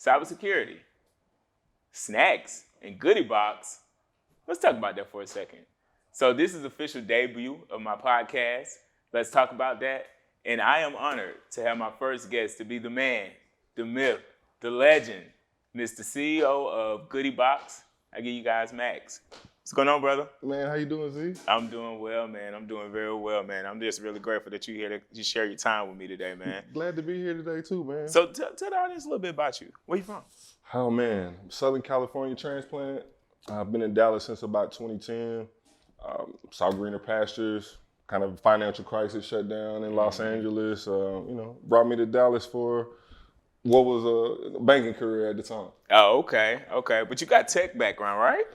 cybersecurity, snacks, and goodie box. Let's talk about that for a second. So this is the official debut of my podcast. Let's talk about that. And I am honored to have my first guest to be the man, the myth, the legend, Mr. CEO of Goodie Box. I give you guys Max. What's going on, brother? Man, how you doing, Z? I'm doing well, man. I'm doing very well, man. I'm just really grateful that you're here to share your time with me today, man. Glad to be here today, too, man. So tell the audience a little bit about you. Where you from? Oh, man. Southern California transplant. I've been in Dallas since about 2010. Saw greener pastures, kind of financial crisis shut down in Los Angeles. Brought me to Dallas for what was a banking career at the time. Oh, okay. But you got tech background, right?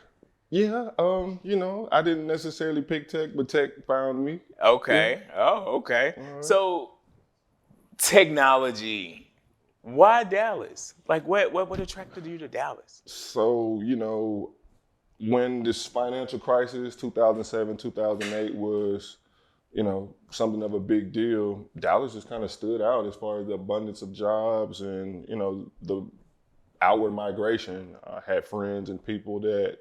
Yeah, I didn't necessarily pick tech, but tech found me. Okay. Yeah. Oh, okay. Right. So, technology. Why Dallas? Like, what attracted you to Dallas? So, when this financial crisis, 2007, 2008, was, something of a big deal, Dallas just kind of stood out as far as the abundance of jobs and, the outward migration. I had friends and people that,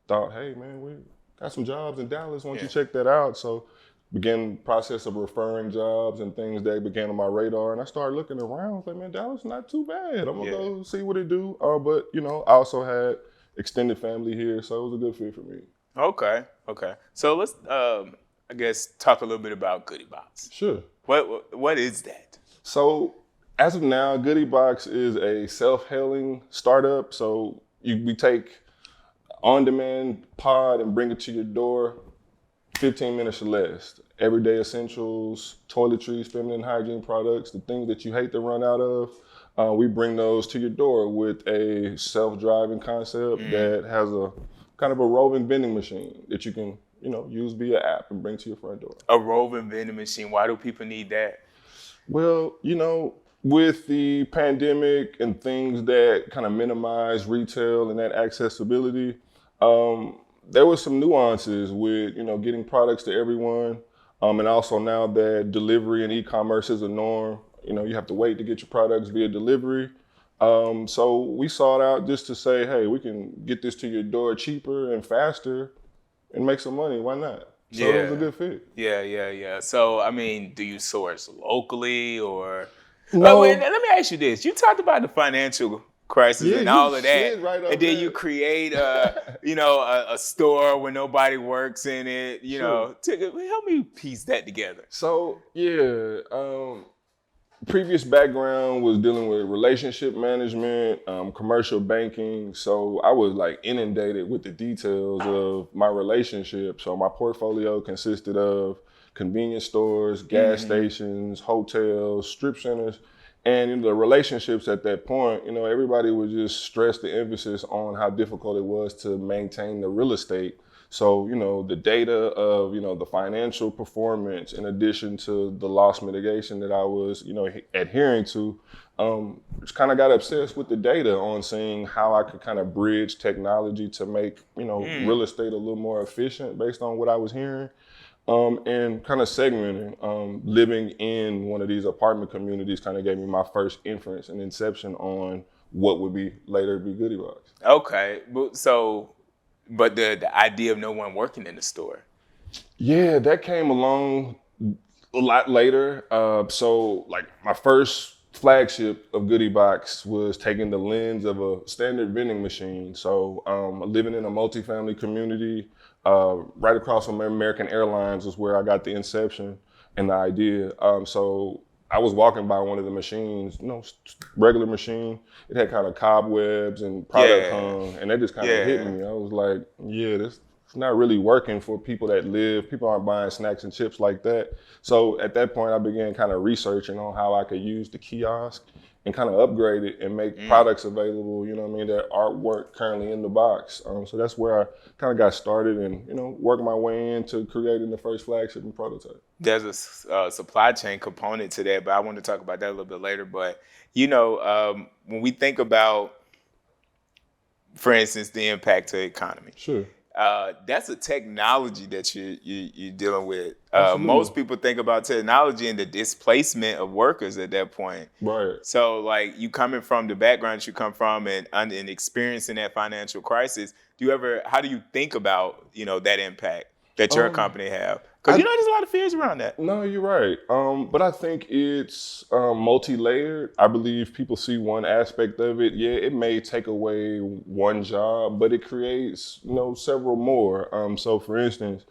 thought, hey, man, we got some jobs in Dallas. Why don't you check that out? So began the process of referring jobs and things that began on my radar. And I started looking around. I was like, man, Dallas is not too bad. I'm going to go see what it do. But, I also had extended family here, so it was a good fit for me. Okay. So let's, I guess, talk a little bit about Goodie Box. Sure. What is that? So as of now, Goodie Box is a self-hailing startup. So we take on-demand pod and bring it to your door, 15 minutes or less. Everyday essentials, toiletries, feminine hygiene products, the things that you hate to run out of, we bring those to your door with a self-driving concept that has a kind of a roving vending machine that you can, use via app and bring to your front door. A roving vending machine. Why do people need that? Well, with the pandemic and things that kind of minimize retail and that accessibility, there was some nuances with, getting products to everyone. And also now that delivery and e-commerce is a norm, you have to wait to get your products via delivery. So we sought out just to say, hey, we can get this to your door cheaper and faster and make some money. Why not? So it was a good fit. Yeah. So, do you source locally or? No. Oh, wait, let me ask you this. You talked about the financial crisis and all of that, right and then you create a store where nobody works in it. Help me piece that together. So previous background was dealing with relationship management, commercial banking. So I was like inundated with the details of my relationship. So my portfolio consisted of convenience stores, gas stations, hotels, strip centers. And the relationships at that point, everybody would just stress the emphasis on how difficult it was to maintain the real estate. So, the data of, the financial performance in addition to the loss mitigation that I was, adhering to, just kind of got obsessed with the data on seeing how I could kind of bridge technology to make, real estate a little more efficient based on what I was hearing. And kind of segmenting, living in one of these apartment communities kind of gave me my first inference and inception on what would be later be Goodie Box. Okay, but the idea of no one working in the store. Yeah, that came along a lot later. So like my first flagship of Goodie Box was taking the lens of a standard vending machine. So living in a multifamily community, right across from American Airlines is where I got the inception and the idea. So I was walking by one of the machines, regular machine. It had kind of cobwebs and product hung, and that just kind of hit me. I was like, this it's not really working for people that live. People aren't buying snacks and chips like that. So at that point, I began kind of researching on how I could use the kiosk and kind of upgrade it and make products available, that artwork currently in the box. So that's where I kind of got started and, worked my way into creating the first flagship and prototype. There's a supply chain component to that, but I want to talk about that a little bit later. But, when we think about, for instance, the impact to the economy. Sure. that's a technology that you're dealing with. Absolutely. Most people think about technology and the displacement of workers at that point. Right. So, like, you coming from the background that you come from and experiencing that financial crisis, how do you think about, that impact that your company have? Because, there's a lot of fears around that. No, you're right. But I think it's multi-layered. I believe people see one aspect of it. Yeah, it may take away one job, but it creates, several more. So for instance,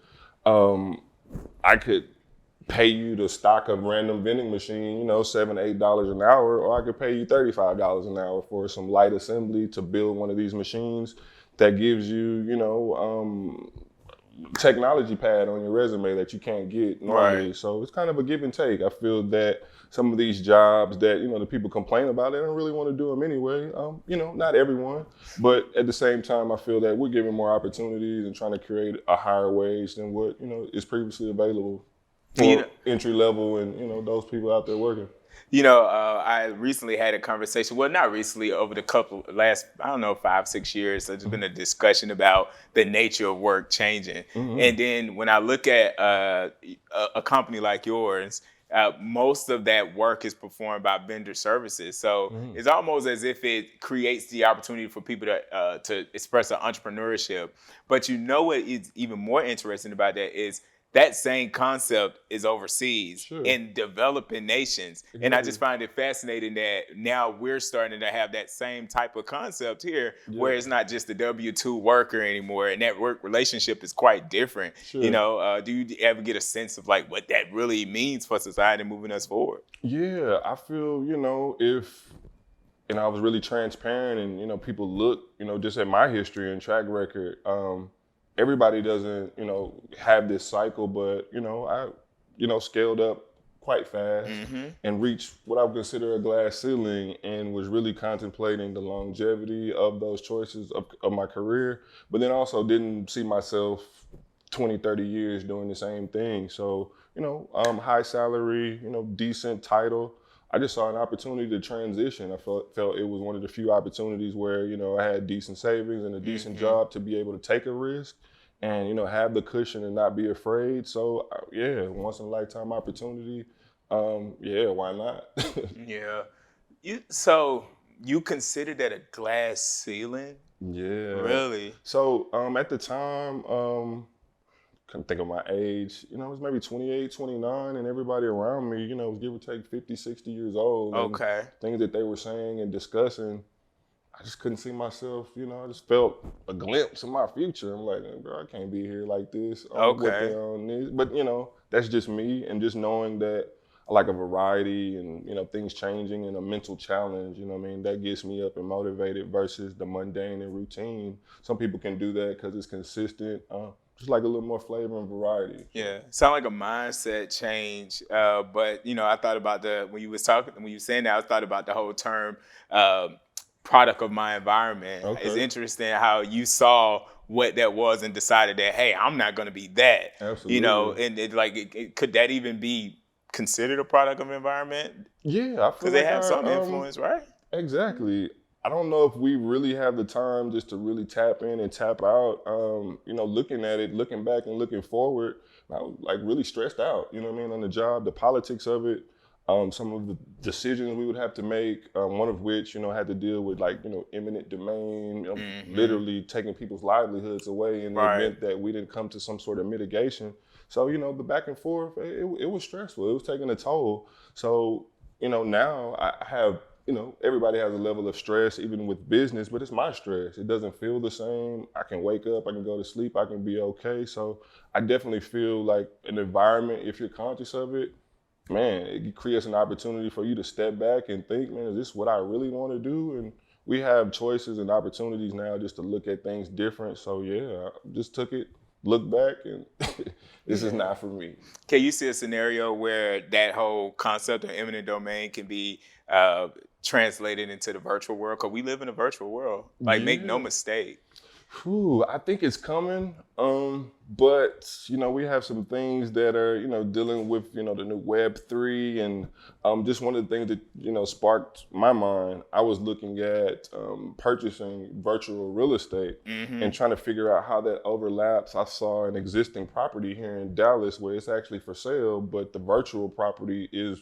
I could pay you to stock a random vending machine, $7-8 an hour, or I could pay you $35 an hour for some light assembly to build one of these machines that gives you, technology pad on your resume that you can't get normally. Right. So it's kind of a give and take. I feel that some of these jobs that, the people complain about, they don't really want to do them anyway. Not everyone, but at the same time, I feel that we're giving more opportunities and trying to create a higher wage than what, is previously available for entry level and, those people out there working. I recently had a conversation, well, not recently, over the last, 5-6 years, there's been a discussion about the nature of work changing. Mm-hmm. And then when I look at a company like yours, most of that work is performed by vendor services. So it's almost as if it creates the opportunity for people to express an entrepreneurship. But what is even more interesting about that is that same concept is overseas in developing nations. Exactly. And I just find it fascinating that now we're starting to have that same type of concept here, where it's not just the W-2 worker anymore, and that work relationship is quite different. Sure. Do you ever get a sense of like what that really means for society moving us forward? Yeah, I feel, and I was really transparent and, people look, just at my history and track record, everybody doesn't, have this cycle, but, I, scaled up quite fast and reached what I would consider a glass ceiling and was really contemplating the longevity of those choices of my career, but then also didn't see myself 20, 30 years doing the same thing. So, high salary, decent title. I just saw an opportunity to transition. I felt it was one of the few opportunities where, I had decent savings and a decent job to be able to take a risk and, have the cushion and not be afraid. So, once in a lifetime opportunity. Why not? Yeah. So you consider that a glass ceiling? Yeah. Really? So at the time, couldn't think of my age, it was maybe 28, 29, and everybody around me, was give or take 50, 60 years old. Okay. And things that they were saying and discussing, I just couldn't see myself, I just felt a glimpse of my future. I'm like, bro, I can't be here like this. Okay. But, that's just me, and just knowing that I like a variety and, things changing and a mental challenge, that gets me up and motivated versus the mundane and routine. Some people can do that because it's consistent. Just like a little more flavor and variety. Yeah, sound like a mindset change. But I thought about when you were saying that, I thought about the whole term product of my environment. Okay. It's interesting how you saw what that was and decided that, hey, I'm not going to be that. Absolutely. And could that even be considered a product of environment? Yeah, I feel because they have some influence, right? Exactly. I don't know if we really have the time just to really tap in and tap out. Looking at it, looking back and looking forward, I was like really stressed out, on the job, the politics of it, some of the decisions we would have to make, one of which, had to deal with eminent domain, literally taking people's livelihoods away in the event that we didn't come to some sort of mitigation. So, the back and forth, it was stressful. It was taking a toll. So, now I have, everybody has a level of stress, even with business, but it's my stress. It doesn't feel the same. I can wake up, I can go to sleep, I can be okay. So I definitely feel like an environment, if you're conscious of it, man, it creates an opportunity for you to step back and think, man, is this what I really want to do? And we have choices and opportunities now just to look at things different. So I just took it, look back, and this is not for me. Can you see a scenario where that whole concept of eminent domain can be translated into the virtual world? Because we live in a virtual world. Make no mistake. I think it's coming, but we have some things that are dealing with the new Web3, and just one of the things that sparked my mind. I was looking at purchasing virtual real estate and trying to figure out how that overlaps. I saw an existing property here in Dallas where it's actually for sale, but the virtual property is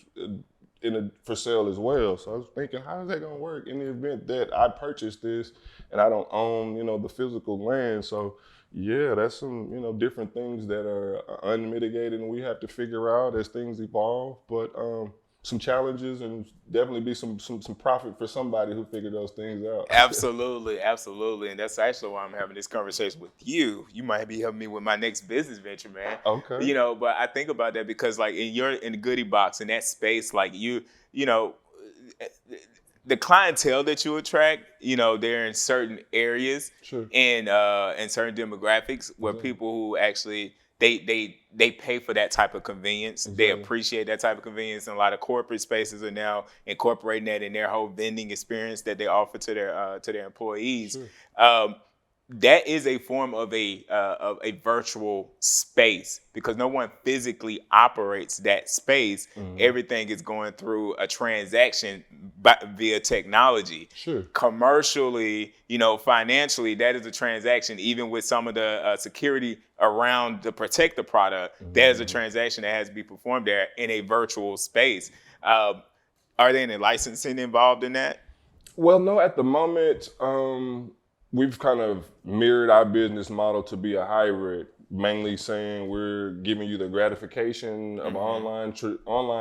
for sale as well. So I was thinking, how is that going to work in the event that I purchase this and I don't own, the physical land? So yeah, that's some, different things that are unmitigated and we have to figure out as things evolve. But some challenges and definitely be some profit for somebody who figured those things out. Absolutely, absolutely. And that's actually why I'm having this conversation with you. You might be helping me with my next business venture, man. Okay. But I think about that because like in the goodie box, in that space, like you know, the clientele that you attract, they're in certain areas Sure. and certain demographics where people who actually they pay for that type of convenience. Exactly. They appreciate that type of convenience, and a lot of corporate spaces are now incorporating that in their whole vending experience that they offer to their employees. Sure. That is a form of a virtual space because no one physically operates that space. Everything is going through a transaction via technology. Sure. Commercially, financially, that is a transaction. Even with some of the security around to protect the product, there's a transaction that has to be performed there in a virtual space. Are there any licensing involved in that? Well, no, at the moment, we've kind of mirrored our business model to be a hybrid, mainly saying we're giving you the gratification of online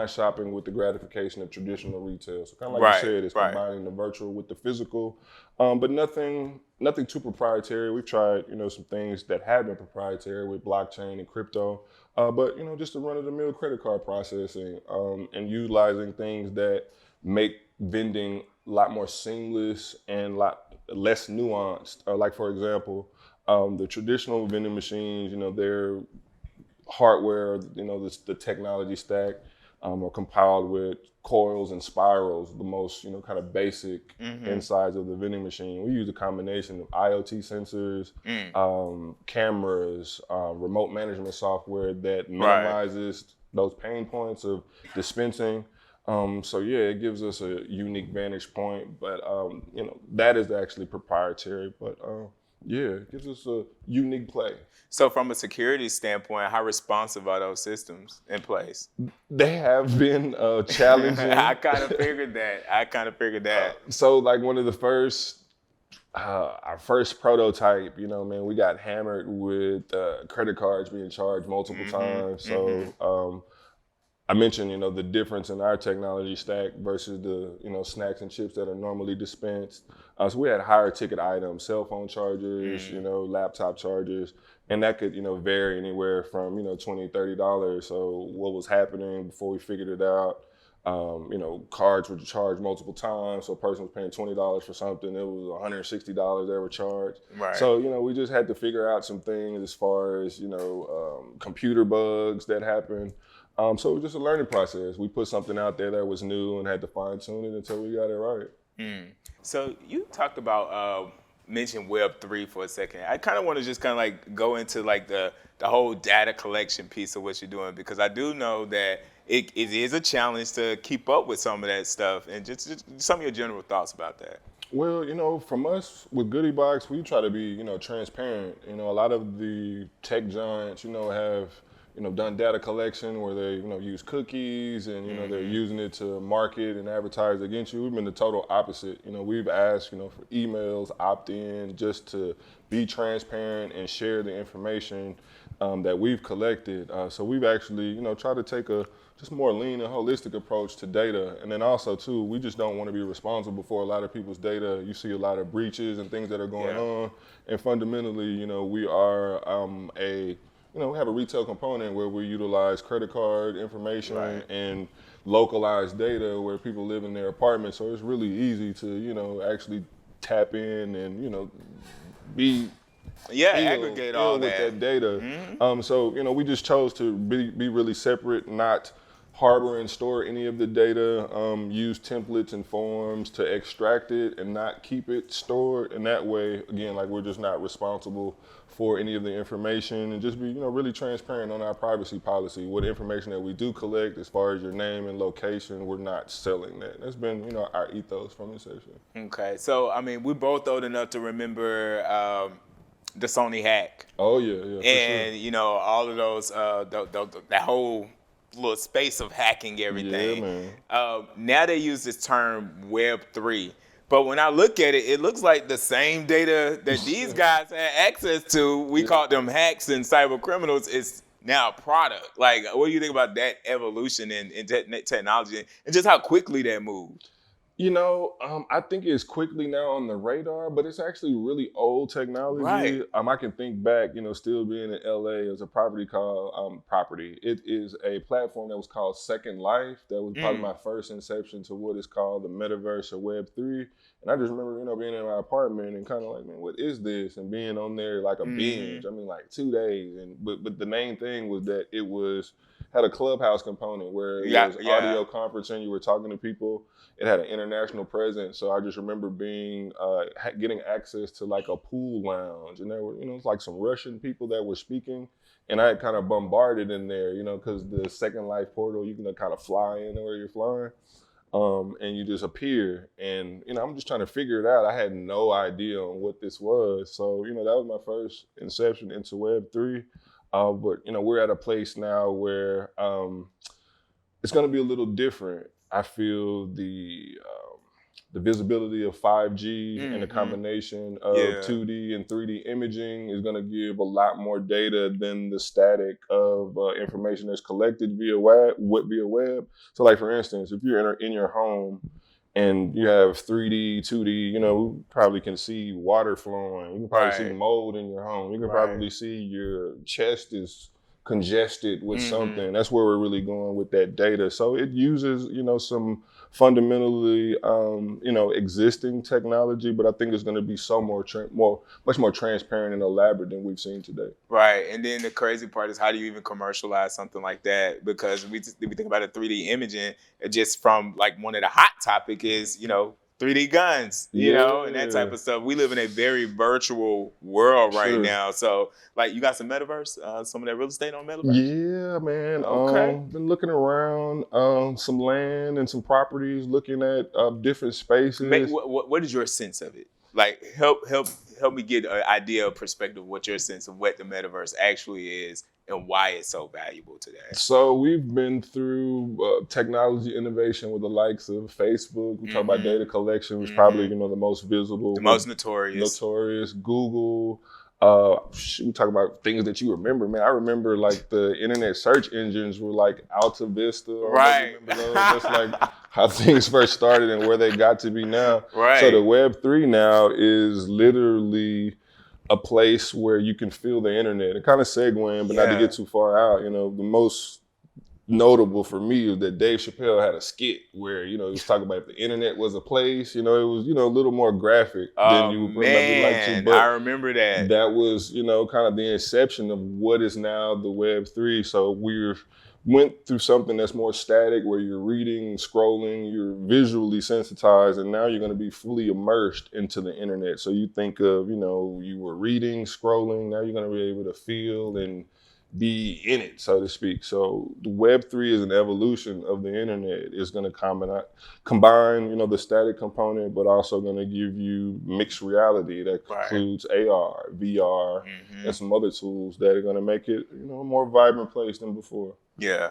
shopping with the gratification of traditional retail. So kind of like you said, it's combining the virtual with the physical, but nothing too proprietary. We've tried, some things that have been proprietary with blockchain and crypto, but just the run-of-the-mill credit card processing and utilizing things that make vending a lot more seamless and a lot less nuanced. Like for example, the traditional vending machines, their hardware, the technology stack are compiled with coils and spirals, the most, kind of basic insides of the vending machine. We use a combination of IoT sensors, cameras, remote management software that minimizes those pain points of dispensing. So yeah, it gives us a unique vantage point, but that is actually proprietary, but it gives us a unique play. So from a security standpoint, how responsive are those systems in place? They have been challenging. I kind of figured that. So like one of the first, our first prototype, we got hammered with credit cards being charged multiple times. So I mentioned, the difference in our technology stack versus the, snacks and chips that are normally dispensed. So we had higher ticket items, cell phone chargers, laptop chargers, and that could, vary anywhere from, $20, $30. So what was happening before we figured it out, cards were charged multiple times. So a person was paying $20 for something, it was $160 they were charged. Right. So, we just had to figure out some things as far as, computer bugs that happened. So it was just a learning process. We put something out there that was new and had to fine tune it until we got it right. So you talked about, mention Web3 for a second. I kind of want to just kind of like go into like the whole data collection piece of what you're doing, because I do know that it is a challenge to keep up with some of that stuff, and just some of your general thoughts about that. Well, from us with Goodie Box, we try to be, transparent. A lot of the tech giants, have done data collection where they, use cookies and, they're using it to market and advertise against you. We've been the total opposite. We've asked, for emails, opt-in, just to be transparent and share the information that we've collected. So we've actually, tried to take a just more lean and holistic approach to data. And then also too, we just don't want to be responsible for a lot of people's data. You see a lot of breaches and things that are going on. And fundamentally, we are we have a retail component where we utilize credit card information and localized data where people live in their apartments. So it's really easy to, actually tap in and, be aggregate all with that data. So, we just chose to be really separate, not harbor and store any of the data, use templates and forms to extract it and not keep it stored. And that way, again, like we're just not responsible for any of the information, and just be, really transparent on our privacy policy. What information that we do collect, as far as your name and location, we're not selling that. That's been, our ethos from inception. Okay, so I mean, we're both old enough to remember the Sony hack. Oh yeah, And for sure. all of those, that whole little space of hacking everything. Yeah, man. Now they use this term Web3. But when I look at it, it looks like the same data that these guys had access to, we called them hacks and cyber criminals, is now a product. Like, what do you think about that evolution in technology and just how quickly that moved? I think it's quickly now on the radar, but it's actually really old technology. Right. I can think back, still being in LA, there's a property called Property. It is a platform that was called Second Life. That was probably my first inception to what is called the metaverse or Web3. And I just remember, being in my apartment and kind of like, man, what is this? And being on there like a binge. I mean, like 2 days. But the main thing was that it had a Clubhouse component where it was audio conferencing. You were talking to people. It had an international presence. So I just remember getting access to like a pool lounge. And there were, it's like some Russian people that were speaking. And I had kind of bombarded in there, because the Second Life portal, you can kind of fly in where you're flying. And you just appear. And, I'm just trying to figure it out. I had no idea on what this was. So, that was my first inception into Web3. But, we're at a place now where it's going to be a little different. I feel the visibility of 5G and the combination of 2D and 3D imaging is going to give a lot more data than the static of information that's collected via web. So, like, for instance, if you're in your home and you have 3D, 2D, we probably can see water flowing. You can probably see mold in your home. You can probably see your chest is congested with something. That's where we're really going with that data. So it uses, some fundamentally, existing technology, but I think it's going to be much more transparent and elaborate than we've seen today. Right, and then the crazy part is, how do you even commercialize something like that? Because we think about it, 3D imaging, just from like one of the hot topic is, 3D guns, and that type of stuff. We live in a very virtual world right now. So, like, you got some metaverse, some of that real estate on metaverse? Yeah, man. Okay. Been looking around some land and some properties, looking at different spaces. What is your sense of it? Like, help me get an idea of perspective of what your sense of what the metaverse actually is and why it's so valuable today. So we've been through technology innovation with the likes of Facebook. We talk about data collection, which probably, the most visible. The most notorious. Google. We talk about things that you remember, man. I remember like the internet search engines were like Alta Vista. Right. Just like how things first started and where they got to be now. Right. So the Web3 now is literally a place where you can feel the internet. It kind of segueing, but not to get too far out. The most notable for me is that Dave Chappelle had a skit where, he was talking about if the internet was a place, it was, a little more graphic than you would probably like to. But I remember that. That was, kind of the inception of what is now the Web3. So we went through something that's more static, where you're reading, scrolling, you're visually sensitized, and now you're going to be fully immersed into the internet. So you think of, you were reading, scrolling, now you're going to be able to feel and be in it, so to speak. So the Web3 is an evolution of the internet. It's going to combine, the static component, but also going to give you mixed reality that includes AR, VR, and some other tools that are going to make it, a more vibrant place than before. Yeah.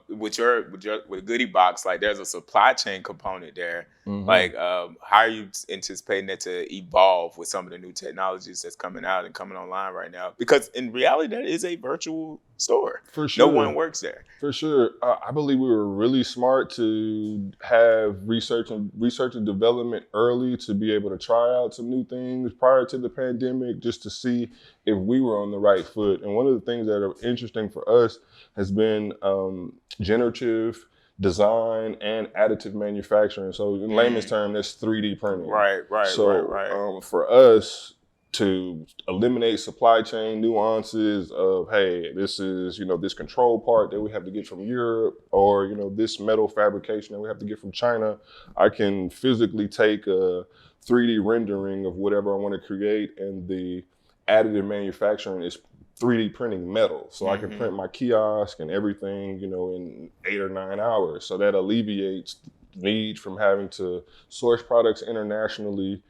With Goodie Box, like, there's a supply chain component there. Like, how are you anticipating that to evolve with some of the new technologies that's coming out and coming online right now? Because in reality, that is a virtual store. For sure. No one works there. For sure. I believe we were really smart to have research and development early to be able to try out some new things prior to the pandemic, just to see if we were on the right foot. And one of the things that are interesting for us has been generative design and additive manufacturing. So in layman's term, that's 3D printing. Right. For us, to eliminate supply chain nuances of, hey, this is, this control part that we have to get from Europe, or, this metal fabrication that we have to get from China. I can physically take a 3D rendering of whatever I want to create, and the additive manufacturing is 3D printing metal. So I can print my kiosk and everything, in 8 or 9 hours. So that alleviates need from having to source products internationally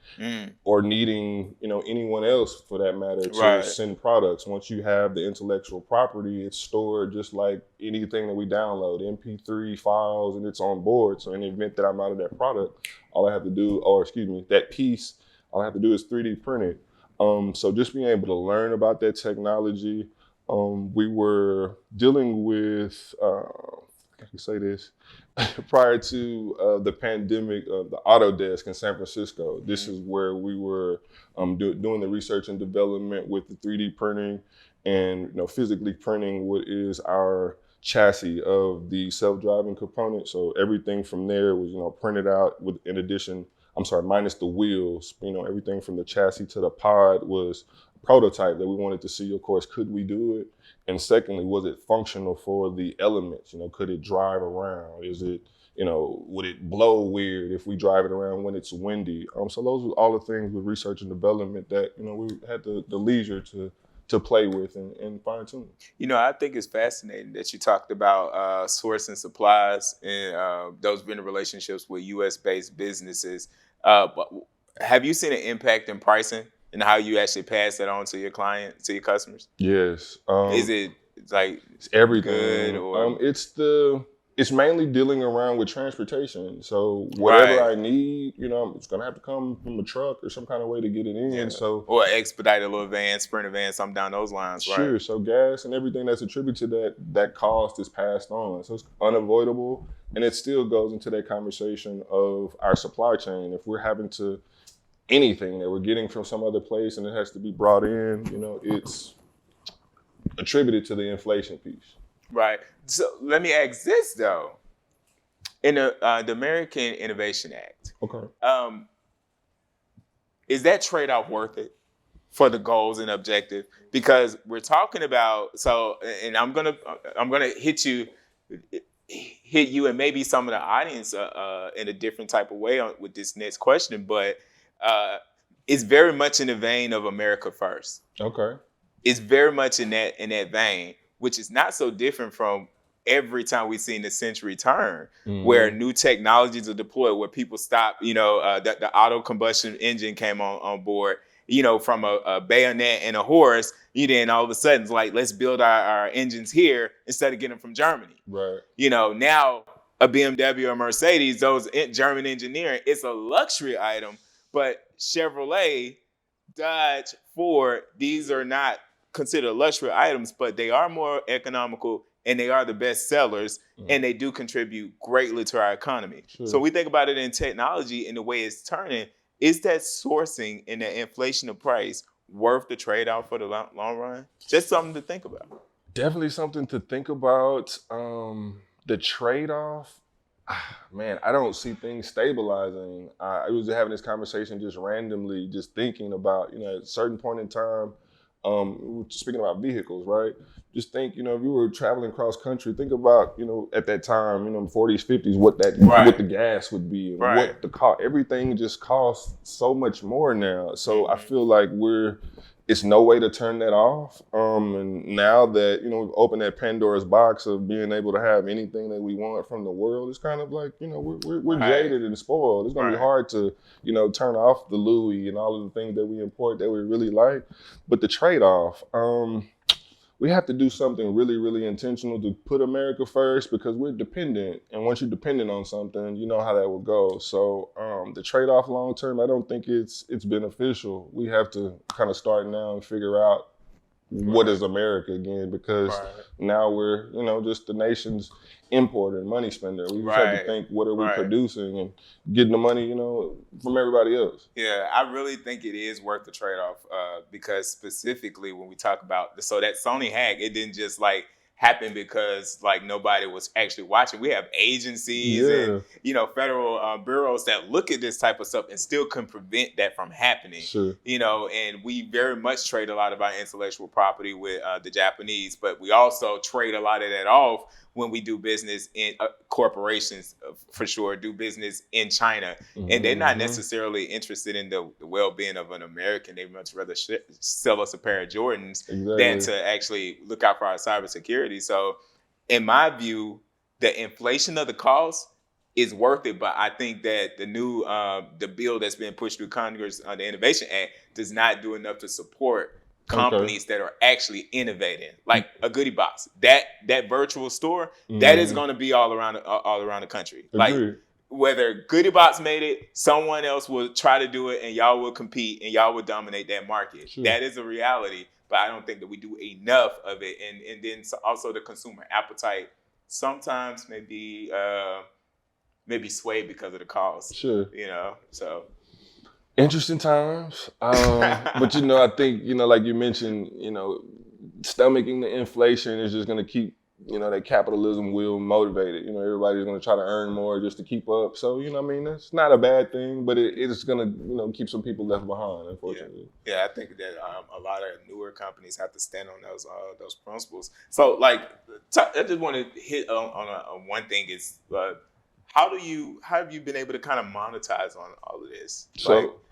or needing, anyone else for that matter to send products. Once you have the intellectual property, it's stored just like anything that we download, MP3 files, and it's on board. So in the event that I'm out of that product, all I have to do, that piece, all I have to do is 3D print it. So just being able to learn about that technology, we were dealing with, I can say this, prior to the pandemic, the Autodesk in San Francisco. This is where we were doing the research and development with the 3D printing and physically printing what is our chassis of the self-driving component. So everything from there was printed out with, in addition, minus the wheels. Everything from the chassis to the pod was a prototype that we wanted to see. Of course, could we do it? And secondly, was it functional for the elements? Could it drive around? Is it, would it blow weird if we drive it around when it's windy? So those were all the things with research and development that, we had the leisure to play with and fine tune. I think it's fascinating that you talked about sourcing supplies and those vendor relationships with U.S.-based businesses. But have you seen an impact in pricing and how you actually pass that on to your client, to your customers? Yes. Is it like it's everything? Good or it's mainly dealing around with transportation. So whatever I need, it's gonna have to come from a truck or some kind of way to get it in. Yeah. So or expedited little van, Sprinter van, something down those lines, right? Sure. So gas and everything that's attributed to that cost is passed on. So it's unavoidable, and it still goes into that conversation of our supply chain. If we're having to anything that we're getting from some other place and it has to be brought in, it's attributed to the inflation piece. Right. So let me ask this though. In the American Innovation Act, okay, is that trade-off worth it for the goals and objective? Because we're talking about and I'm gonna hit you and maybe some of the audience in a different type of way with this next question, but it's very much in the vein of America First. Okay. It's very much in that vein, which is not so different from every time we've seen the century turn, where new technologies are deployed, where people stop, the auto combustion engine came on board, from a bayonet and a horse, then all of a sudden it's like, let's build our engines here instead of getting them from Germany. Right. Now a BMW or Mercedes, those German engineering, it's a luxury item, but Chevrolet, Dodge, Ford, these are not considered luxury items, but they are more economical and they are the best sellers, and they do contribute greatly to our economy. Sure. So we think about it in technology and the way it's turning. Is that sourcing and the inflation of price worth the trade-off for the long run? Just something to think about. Definitely something to think about. The trade-off, man, I don't see things stabilizing. I was having this conversation just randomly, just thinking about, at a certain point in time, we were speaking about vehicles, right? Just think, if you were traveling cross country, think about, at that time, 40s, 50s, what the gas would be and what the cost. Everything just costs so much more now. So I feel like it's no way to turn that off. And now that, we've opened that Pandora's box of being able to have anything that we want from the world, it's kind of like, we're jaded and spoiled. It's gonna be hard to, turn off the Louis and all of the things that we import that we really like. But the trade-off, we have to do something really, really intentional to put America first, because we're dependent. And once you're dependent on something, you know how that will go. So the trade-off long-term, I don't think it's beneficial. We have to kind of start now and figure out what is America again, because now we're, just the nation's importer and money spender. We just have to think, what are we producing and getting the money, from everybody else. Yeah, I really think it is worth the trade-off because specifically when we talk about, so that Sony hack, it didn't just like happened because like nobody was actually watching. We have agencies and federal bureaus that look at this type of stuff and still can prevent that from happening. Sure. And we very much trade a lot of our intellectual property with the Japanese, but we also trade a lot of that off when we do business in corporations, for sure, do business in China. And they're not necessarily interested in the well-being of an American. They much rather sell us a pair of Jordans than to actually look out for our cybersecurity. So in my view, the inflation of the cost is worth it. But I think that the new the bill that's been pushed through Congress, the Innovation Act, does not do enough to support companies that are actually innovating, like a Goodie Box. That virtual store, that is going to be all around the country. Agreed. Like whether Goodie Box made it, someone else will try to do it, and y'all will compete, and y'all will dominate that market. Sure. That is a reality, but I don't think that we do enough of it. And then also the consumer appetite sometimes maybe swayed because of the cost. Sure. So. Interesting times. But, I think, like you mentioned, stomaching the inflation is just going to keep, that capitalism wheel motivated. Everybody's going to try to earn more just to keep up. So, it's not a bad thing, but it's going to, keep some people left behind, unfortunately. Yeah, I think that a lot of newer companies have to stand on those principles. So, like, I just want to hit on one thing is, how have you been able to kind of monetize on all of this?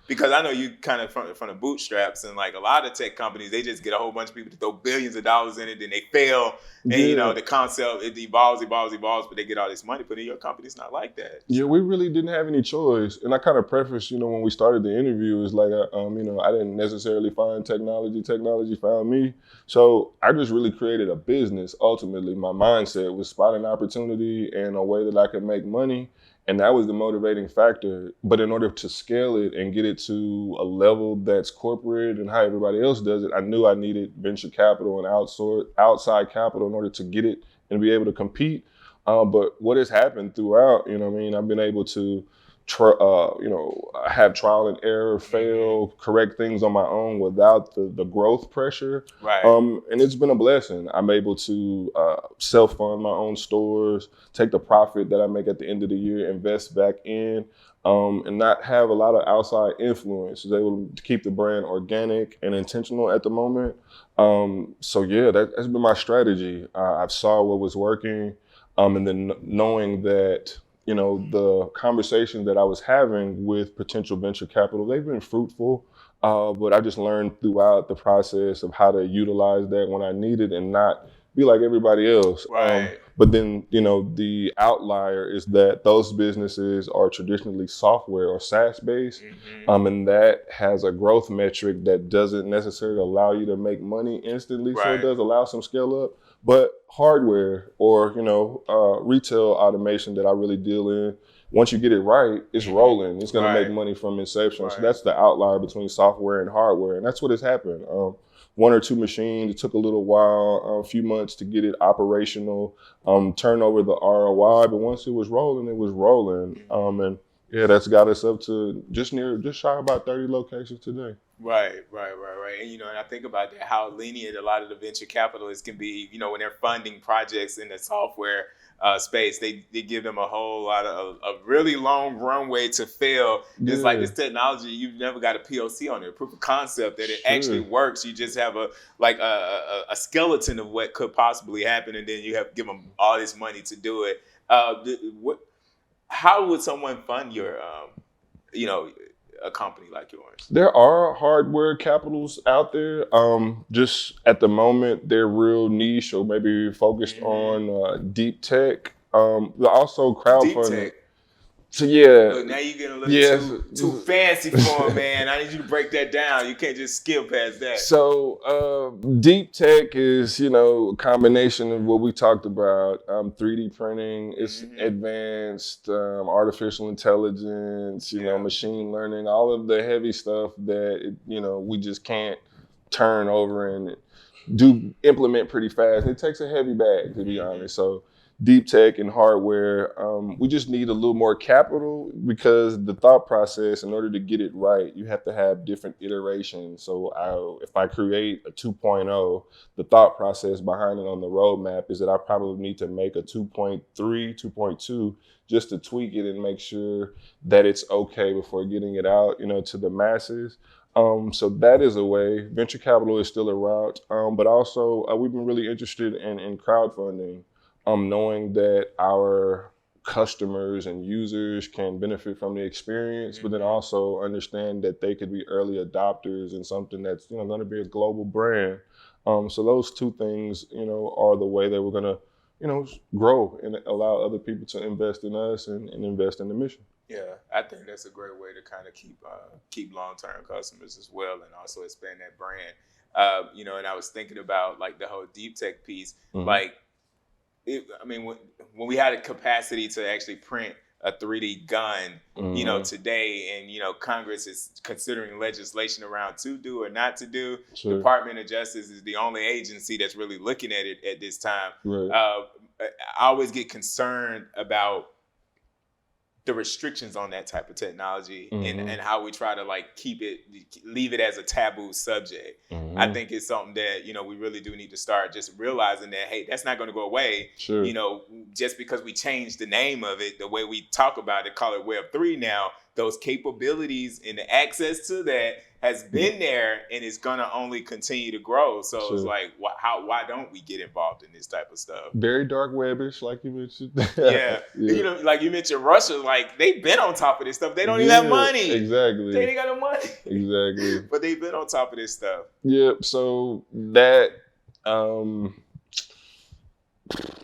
Because I know you kind of from the bootstraps, and like a lot of tech companies, they just get a whole bunch of people to throw billions of dollars in it, then they fail, and the concept it evolves, but they get all this money. But in your company, it's not like that. Yeah, we really didn't have any choice, and I kind of prefaced, when we started the interview, is like, I didn't necessarily find technology found me. So I just really created a business. Ultimately, my mindset was spotting opportunity and a way that I could make money. And that was the motivating factor. But in order to scale it and get it to a level that's corporate and how everybody else does it, I knew I needed venture capital and outside capital in order to get it and be able to compete. But what has happened throughout, I've been able to have trial and error, fail, correct things on my own without the growth pressure. Right. And it's been a blessing. I'm able to self-fund my own stores, take the profit that I make at the end of the year, invest back in, and not have a lot of outside influence. I was able to keep the brand organic and intentional at the moment. That's been my strategy. I've saw what was working, and then knowing that the conversations that I was having with potential venture capital, they've been fruitful, but I just learned throughout the process of how to utilize that when I need it and not be like everybody else. Right. But then, the outlier is that those businesses are traditionally software or SaaS-based, and that has a growth metric that doesn't necessarily allow you to make money instantly. Right. So it does allow some scale up. But hardware or, retail automation that I really deal in, once you get it right, it's rolling. It's going to make money from inception. Right. So that's the outlier between software and hardware. And that's what has happened. One or two machines, it took a little while, a few months to get it operational, turn over the ROI. But once it was rolling, it was rolling. And that's got us up to just shy about 30 locations today. Right. And, and I think about that, how lenient a lot of the venture capitalists can be, when they're funding projects in the software space, they give them a whole lot of a really long runway to fail. It's like this technology, you've never got a POC on it, proof of concept that it actually works. You just have a skeleton of what could possibly happen, and then you have to give them all this money to do it. How would someone fund your, a company like yours? There are hardware capitals out there. Just at the moment, they're real niche or maybe focused on deep tech. Also crowdfunding. Deep tech. So Look, now you're getting a little too fancy for them, man. I need you to break that down. You can't just skip past that. So deep tech is, a combination of what we talked about. 3D printing, it's advanced artificial intelligence, machine learning, all of the heavy stuff that, we just can't turn over and implement pretty fast. It takes a heavy bag, to be honest. So deep tech and hardware. We just need a little more capital because the thought process, in order to get it right, you have to have different iterations. So if I create a 2.0, the thought process behind it on the roadmap is that I probably need to make a 2.3, 2.2 just to tweak it and make sure that it's okay before getting it out, to the masses. So that is a way. Venture capital is still a route, but also we've been really interested in crowdfunding, knowing that our customers and users can benefit from the experience, but then also understand that they could be early adopters in something that's going to be a global brand. So those two things, are the way that we're going to, grow and allow other people to invest in us and invest in the mission. Yeah, I think that's a great way to kind of keep long-term customers as well, and also expand that brand. And I was thinking about like the whole deep tech piece. Like, when we had a capacity to actually print a 3D gun, today, and Congress is considering legislation around to do or not to do. Sure. Department of Justice is the only agency that's really looking at it at this time. Right. I always get concerned about the restrictions on that type of technology and how we try to like leave it as a taboo subject. I think it's something that, we really do need to start just realizing that, hey, that's not going to go away. Sure. Just because we changed the name of it, the way we talk about it, call it Web3 now, those capabilities and the access to that has been there and it's going to only continue to grow. So It's like, why don't we get involved in this type of stuff? Very dark webbish, like you mentioned. Yeah. Like you mentioned Russia, like they've been on top of this stuff. They don't even have money. Exactly. They ain't got no money. Exactly. But they've been on top of this stuff. Yep. So that,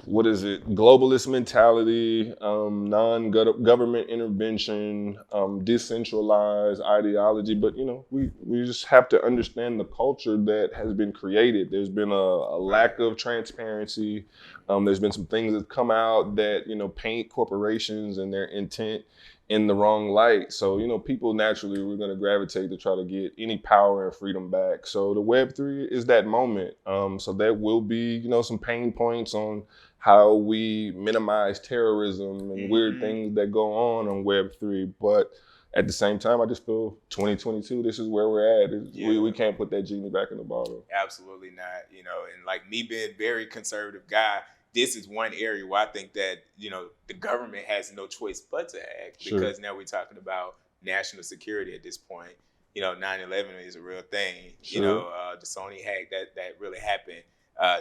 what is it? Globalist mentality, non-government intervention, decentralized ideology. But, we just have to understand the culture that has been created. There's been a lack of transparency. There's been some things that come out that, paint corporations and their intent in the wrong light. So, people naturally we're going to gravitate to try to get any power and freedom back. So the Web3 is that moment. So there will be, some pain points on how we minimize terrorism and weird things that go on Web3. But at the same time, I just feel 2022, this is where we're at. We can't put that genie back in the bottle. Absolutely not. And like me being a very conservative guy, this is one area where I think that, the government has no choice but to act because now we're talking about national security at this point. 9/11 is a real thing. Sure. The Sony hack that really happened.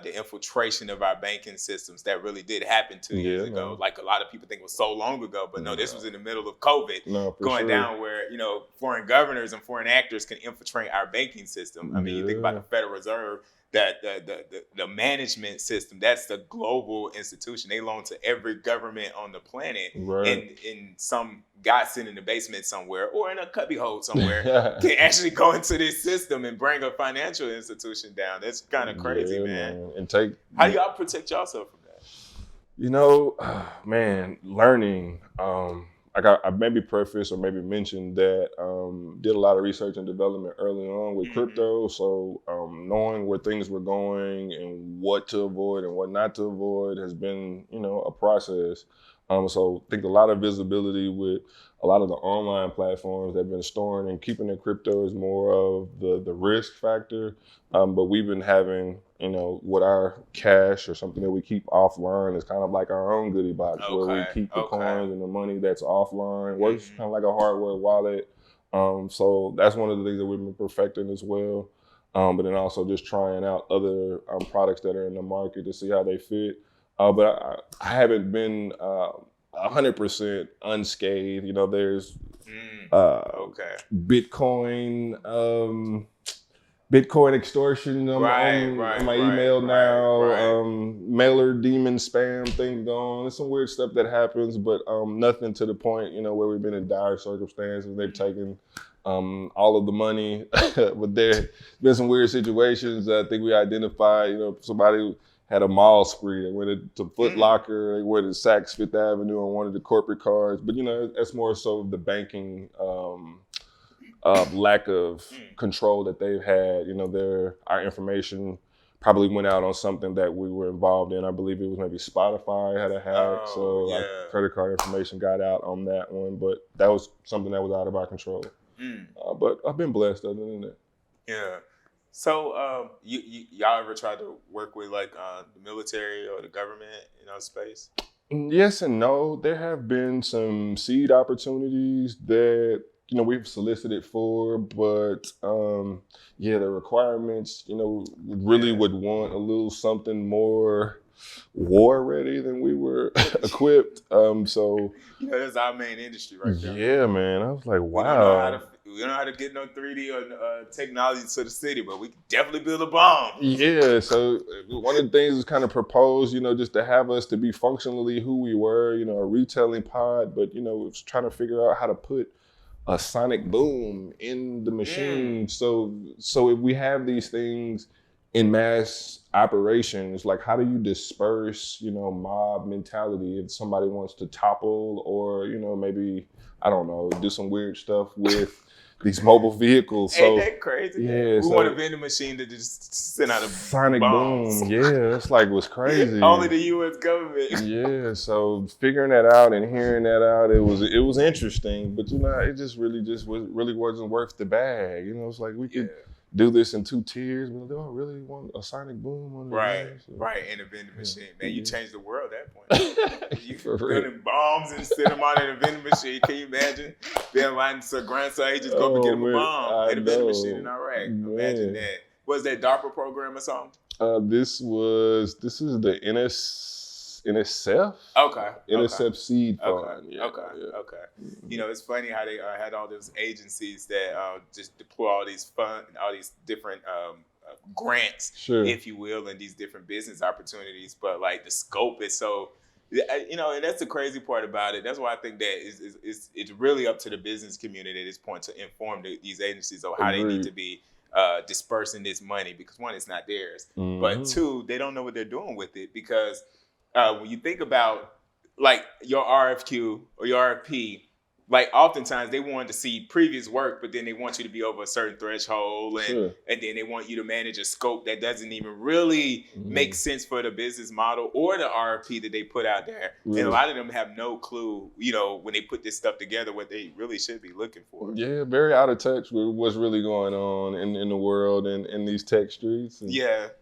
The infiltration of our banking systems that really did happen 2 years ago. Man. Like a lot of people think it was so long ago, but no, this was in the middle of COVID going down where, foreign governors and foreign actors can infiltrate our banking system. I mean, you think about the Federal Reserve, that the management system, that's the global institution. They loan to every government on the planet. Right. And some guy sitting in the basement somewhere or in a cubbyhole somewhere can actually go into this system and bring a financial institution down. That's kind of crazy, man. And how do y'all protect yourself from that? Learning. I maybe preface or maybe mention that did a lot of research and development early on with crypto. So knowing where things were going and what to avoid and what not to avoid has been, a process. So I think a lot of visibility with a lot of the online platforms that have been storing and keeping their crypto is more of the risk factor. But we've been having, with our cash or something that we keep offline is kind of like our own goodie box where we keep the coins and the money that's offline. Works kind of like a hardware wallet. So that's one of the things that we've been perfecting as well. But then also just trying out other products that are in the market to see how they fit. But I haven't been 100% unscathed. There's Bitcoin extortion on my email now. Mailer demon spam thing going. There's some weird stuff that happens, but nothing to the point where we've been in dire circumstances. They've taken all of the money, but there's been some weird situations. I think we identified, somebody had a mall spree. They went to Foot Locker, they went to Saks Fifth Avenue on one of the corporate cards. But, that's more so the banking lack of control that they've had. Our information probably went out on something that we were involved in. I believe it was maybe Spotify had a hack, so our credit card information got out on that one. But that was something that was out of our control. But I've been blessed other than that. Yeah. So, y'all ever tried to work with like the military or the government in our space? Yes and no. There have been some seed opportunities that we've solicited for, but the requirements really would want a little something more war ready than we were equipped. So that's our main industry right there. Yeah, man. I was like, wow. We don't know how to get no 3D or technology to the city, but we can definitely build a bomb. Yeah, so one of the things was kind of proposed, just to have us to be functionally who we were, a retailing pod, but, it was trying to figure out how to put a sonic boom in the machine. So if we have these things in mass operations, like how do you disperse, mob mentality if somebody wants to topple or, maybe, I don't know, do some weird stuff with these mobile vehicles. Ain't that crazy? Yeah, we want a vending machine to just send out a sonic bombs. boom. Yeah, it's like what's crazy. Only the U.S. government. Yeah, so figuring that out and hearing that out, it was interesting, but it just really wasn't worth the bag. It's like we could do this in 2 tiers, but do I really want a sonic boom on the right, in a vending machine. Man, you changed the world at that point. You building bombs and send them out in a vending machine. Can you imagine? Being like some grandson, he just go up and get him a bomb in a vending machine in Iraq. Man. Imagine that. Was that DARPA program or something? This is the NSF. Okay. NSF seed fund. Okay. It's funny how they had all those agencies that just deploy all these different grants, if you will, and these different business opportunities. But like the scope is so, and that's the crazy part about it. That's why I think that it's really up to the business community at this point to inform these agencies of how they need to be dispersing this money, because one, it's not theirs, but two, they don't know what they're doing with it, because when you think about like your RFQ or your RFP, like oftentimes they want to see previous work, but then they want you to be over a certain threshold, and then they want you to manage a scope that doesn't even really make sense for the business model or the RFP that they put out there. And a lot of them have no clue, when they put this stuff together, what they really should be looking for. Yeah, very out of touch with what's really going on in the world and in these tech streets and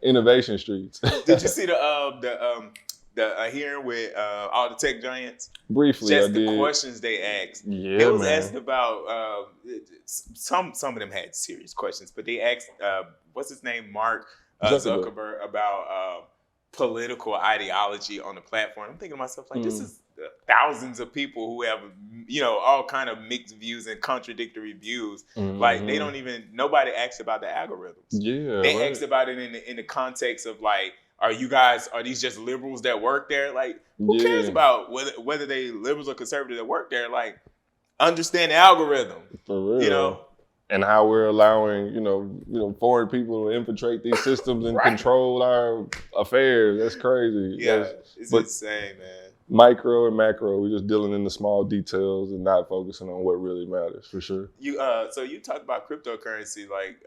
innovation streets. Did you see the hearing with all the tech giants? Briefly, just I the did. Questions they asked. Yeah, it was asked about some of them had serious questions, but they asked what's his name, Mark Zuckerberg, about political ideology on the platform. I'm thinking to myself, like, this is thousands of people who have all kind of mixed views and contradictory views. Like nobody asked about the algorithms. They asked about it in the context of like, are these just liberals that work there? Like, who cares about whether they liberals or conservatives that work there? Like, understand the algorithm. For real. And how we're allowing, foreign people to infiltrate these systems and control our affairs. That's crazy. Yeah, it's insane, man. Micro and macro, we're just dealing in the small details and not focusing on what really matters, for sure. So you talked about cryptocurrency, like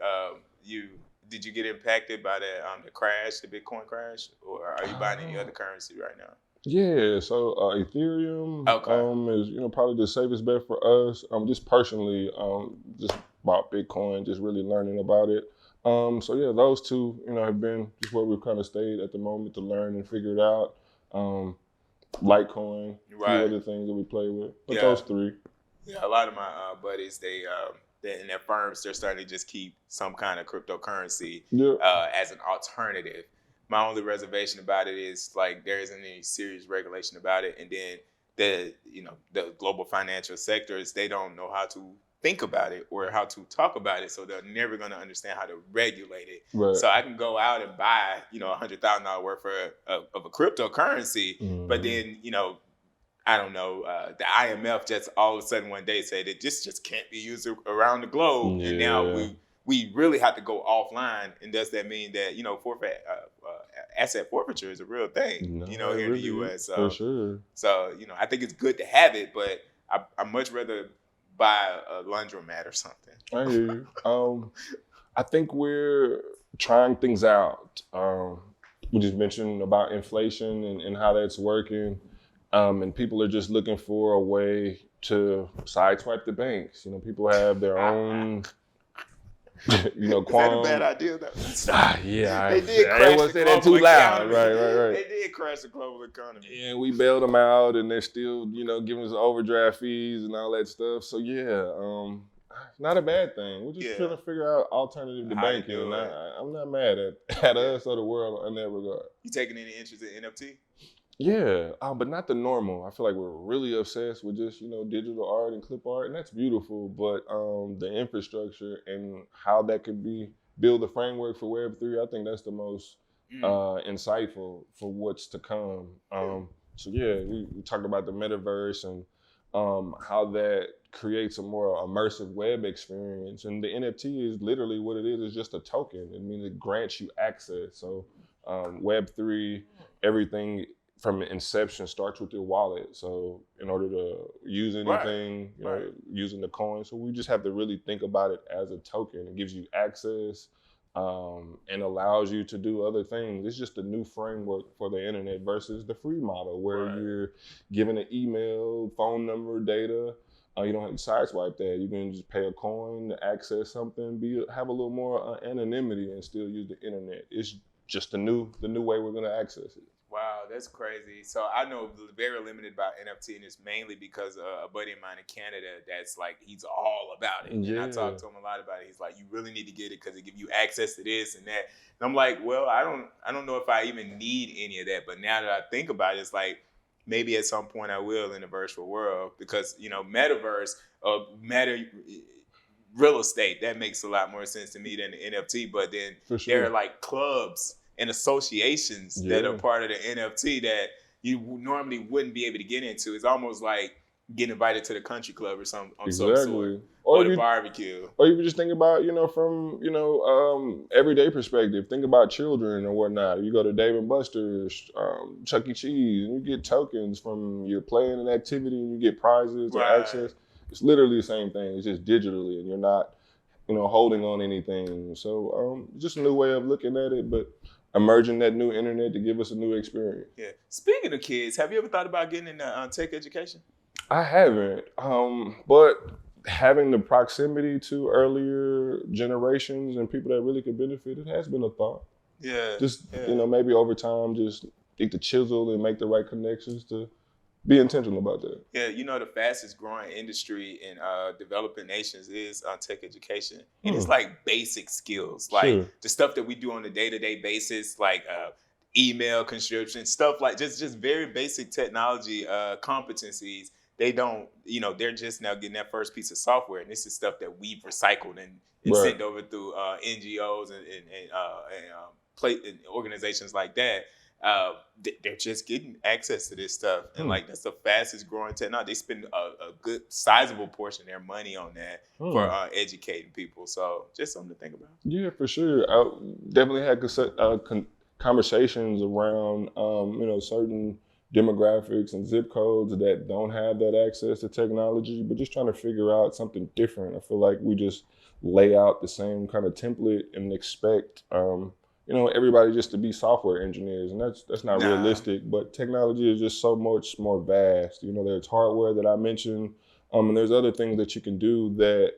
did you get impacted by the crash, the Bitcoin crash, or are you buying any other currency right now? Yeah, so Ethereum is probably the safest bet for us. Just personally, just bought Bitcoin, just really learning about it. Those two, have been just where we've kind of stayed at the moment to learn and figure it out. Litecoin, a few other things that we play with, but those three. Yeah, a lot of my buddies, they in their firms, they're starting to just keep some kind of cryptocurrency as an alternative. My only reservation about it is like there isn't any serious regulation about it, and then the global financial sectors, they don't know how to think about it or how to talk about it, so they're never going to understand how to regulate it. Right. So I can go out and buy $100,000 worth of a cryptocurrency, but then I don't know, the IMF just all of a sudden one day said that this just can't be used around the globe. And now we really have to go offline. And does that mean that, asset forfeiture is a real thing, here in the U.S.? So, for sure. So, I think it's good to have it, but I much rather buy a laundromat or something. I hear you. I think we're trying things out. We just mentioned about inflation and how that's working. And people are just looking for a way to sideswipe the banks. People have their own, Is that a bad qualms. idea though? Yeah, They did I crash was the saying that global too loud. economy. Right. They did crash the global economy. And we bailed them out, and they're still, giving us overdraft fees and all that stuff. So yeah, not a bad thing. We're just trying to figure out alternative to How to banking, do and it. I'm not mad at us or the world in that regard. You taking any interest in NFT? Yeah, but not the normal. I feel like we're really obsessed with just digital art and clip art, and that's beautiful. But the infrastructure and how that could build the framework for Web3, I think that's the most insightful for what's to come. So yeah, we talked about the metaverse and how that creates a more immersive web experience, and the NFT is literally what it is. It's just a token. I mean, it grants you access. So Web3, everything from inception starts with your wallet. So in order to use anything, using the coin. So we just have to really think about it as a token. It gives you access and allows you to do other things. It's just a new framework for the internet versus the free model where you're given an email, phone number, data. You don't have to sideswipe that. You can just pay a coin to access something, have a little more anonymity and still use the internet. It's just the new way we're going to access it. Wow, that's crazy. So I know very limited about NFT, and it's mainly because a buddy of mine in Canada that's like, he's all about it. And I talked to him a lot about it. He's like, you really need to get it because it gives you access to this and that. And I'm like, well, I don't know if I even need any of that. But now that I think about it, it's like, maybe at some point I will in the virtual world because, metaverse, real estate, that makes a lot more sense to me than the NFT. But then there are like clubs and associations that are part of the NFT that you normally wouldn't be able to get into. It's almost like getting invited to the country club or some sort, or the barbecue. Or you can just think about, from everyday perspective. Think about children or whatnot. You go to Dave & Buster's, Chuck E. Cheese, and you get tokens from your playing an activity, and you get prizes or access. It's literally the same thing. It's just digitally, and you're not, holding on anything. So just a new way of looking at it, but emerging that new internet to give us a new experience. Yeah. Speaking of kids, have you ever thought about getting into tech education? I haven't, but having the proximity to earlier generations and people that really could benefit, it has been a thought. Yeah. Just, maybe over time, just get the chisel and make the right connections to be intentional about that. Yeah, the fastest growing industry in developing nations is tech education. And it's like basic skills, like the stuff that we do on a day-to-day basis, like email conscription, stuff like just very basic technology competencies. They don't, they're just now getting that first piece of software. And this is stuff that we've recycled and sent over through NGOs and organizations like that. They're just getting access to this stuff. And that's the fastest growing technology. They spend a good sizable portion of their money on that for educating people. So just something to think about. Yeah, for sure. I definitely had conversations around, certain demographics and zip codes that don't have that access to technology, but just trying to figure out something different. I feel like we just lay out the same kind of template and expect, everybody just to be software engineers, and that's not realistic. But technology is just so much more vast. There's hardware that I mentioned, and there's other things that you can do that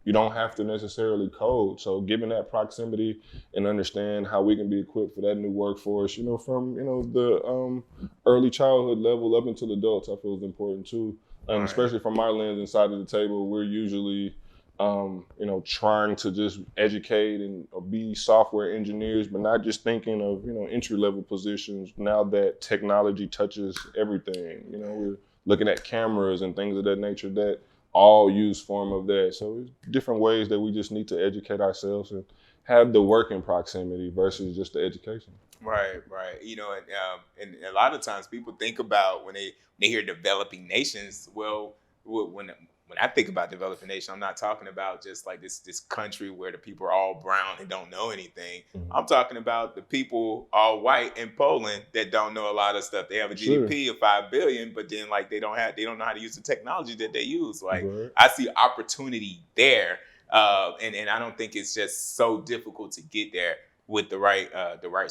you don't have to necessarily code. So given that proximity and understand how we can be equipped for that new workforce, from the early childhood level up until adults, I feel is important too. Especially from my lens inside of the table, we're usually trying to just educate and be software engineers, but not just thinking of, entry-level positions now that technology touches everything. We're looking at cameras and things of that nature that all use form of that. So there's different ways that we just need to educate ourselves and have the working proximity versus just the education. Right. And a lot of times people think about when they hear developing nations, well, when I think about developing nation, I'm not talking about just like this country where the people are all brown and don't know anything. I'm talking about the people all white in Poland that don't know a lot of stuff. They have a GDP of 5 billion, but then like they don't know how to use the technology that they use. Like I see opportunity there, and I don't think it's just so difficult to get there. with the right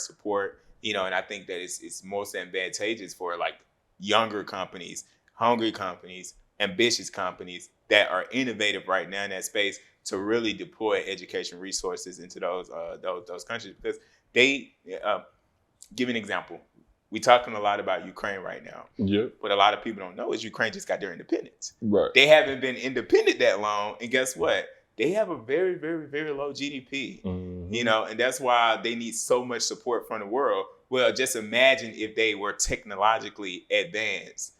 support, and I think that it's most advantageous for like younger companies, hungry companies, ambitious companies that are innovative right now in that space to really deploy education resources into those countries because they give an example. We're talking a lot about Ukraine right now. Yep. What a lot of people don't know is Ukraine just got their independence. Right. They haven't been independent that long, and guess what? They have a very, very, very low GDP. And that's why they need so much support from the world. Well, just imagine if they were technologically advanced,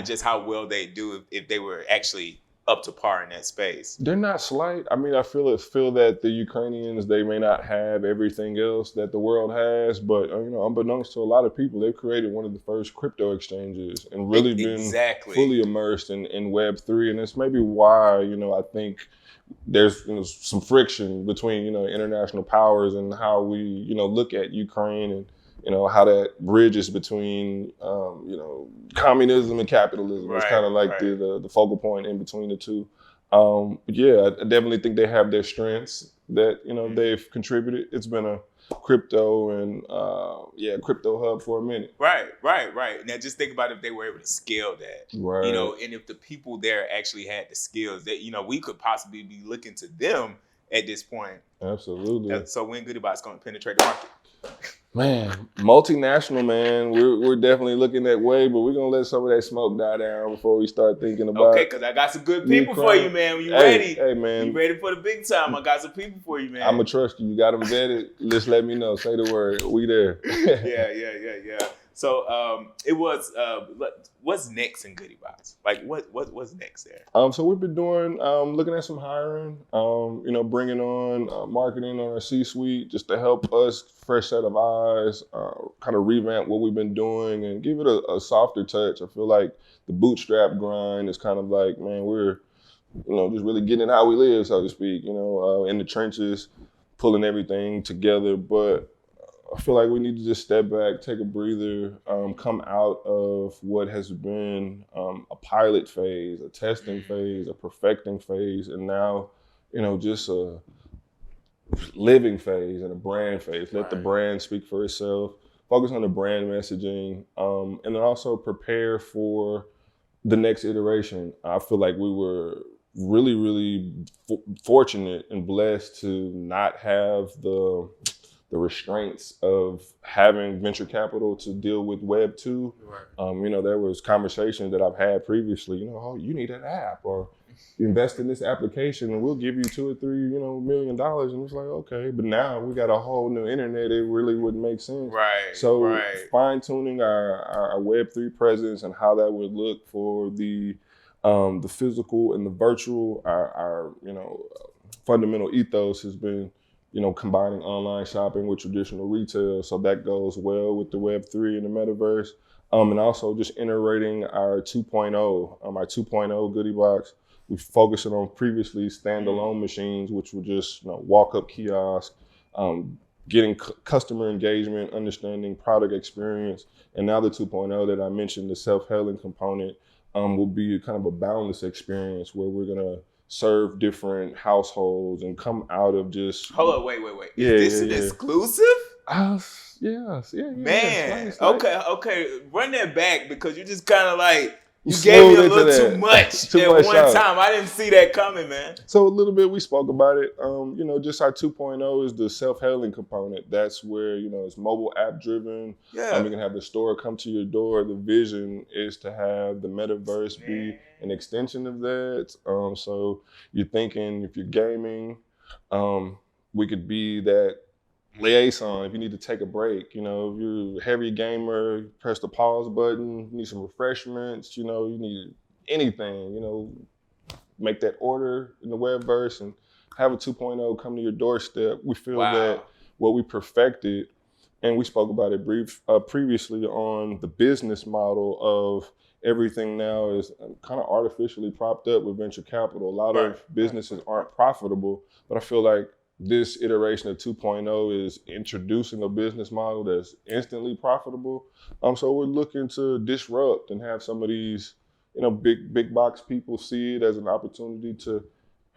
just how well they do if they were actually up to par in that space. They're not slight. I mean, I feel that the Ukrainians, they may not have everything else that the world has, but unbeknownst to a lot of people, they've created one of the first crypto exchanges and really been fully immersed in Web3, and it's maybe why I think there's some friction between international powers and how we look at Ukraine and how that bridges between communism and capitalism. It's kind of like the focal point in between the two. I definitely think they have their strengths that they've contributed. It's been a crypto and crypto hub for a minute. Right. Now just think about if they were able to scale that. Right. And if the people there actually had the skills that we could possibly be looking to them at this point. Absolutely. So when Goodiebot's going to penetrate the market? Man, multinational, man. We're definitely looking that way, but we're gonna let some of that smoke die down before we start thinking about. Okay, because I got some good people for you, man. You ready? Hey, man. You ready for the big time? I got some people for you, man. I'ma trust you. You got them vetted. Just let me know. Say the word. We there. Yeah. So it was. What's next in Goodiebots? Like what's next there? So we've been doing looking at some hiring. Bringing on marketing on our C-suite just to help us, fresh set of eyes, kind of revamp what we've been doing and give it a softer touch. I feel like the bootstrap grind is kind of like, man, we're just really getting how we live, so to speak. In the trenches, pulling everything together, but I feel like we need to just step back, take a breather, come out of what has been a pilot phase, a testing phase, a perfecting phase, and now, just a living phase and a brand phase. Let the brand speak for itself. Focus on the brand messaging, and then also prepare for the next iteration. I feel like we were really, really fortunate and blessed to not have the restraints of having venture capital to deal with Web 2. Right. There was conversations that I've had previously, you need an app or invest in this application and we'll give you $2 or $3, million. And it's like, okay, but now we got a whole new internet. It really wouldn't make sense. Right. So fine tuning our Web3 presence and how that would look for the physical and the virtual, our fundamental ethos has been combining online shopping with traditional retail. So that goes well with the Web3 and the metaverse. And also just iterating our 2.0, our 2.0 Goodie Box. We focused on previously standalone machines, which were just walk-up kiosks, getting customer engagement, understanding product experience. And now the 2.0 that I mentioned, the self-healing component, will be kind of a boundless experience where we're going to serve different households and come out of just. Hold on, wait. Is this an exclusive? Yes. Man, Slight. Okay. Run that back because you just kind of like you gave me a little too much at one time. I didn't see that coming, man. So a little bit we spoke about it. Just our 2.0 is the self-healing component. That's where it's mobile app driven. Yeah. You can have the store come to your door. The vision is to have the metaverse be an extension of that. So you're thinking if you're gaming, we could be that liaison if you need to take a break. If you're a heavy gamer, press the pause button, you need some refreshments, you need anything, make that order in the webverse and have a 2.0 come to your doorstep. We feel that what we perfected, and we spoke about it previously on the business model of everything now is kind of artificially propped up with venture capital. A lot of businesses aren't profitable, but I feel like this iteration of 2.0 is introducing a business model that's instantly profitable. So we're looking to disrupt and have some of these, big box people see it as an opportunity to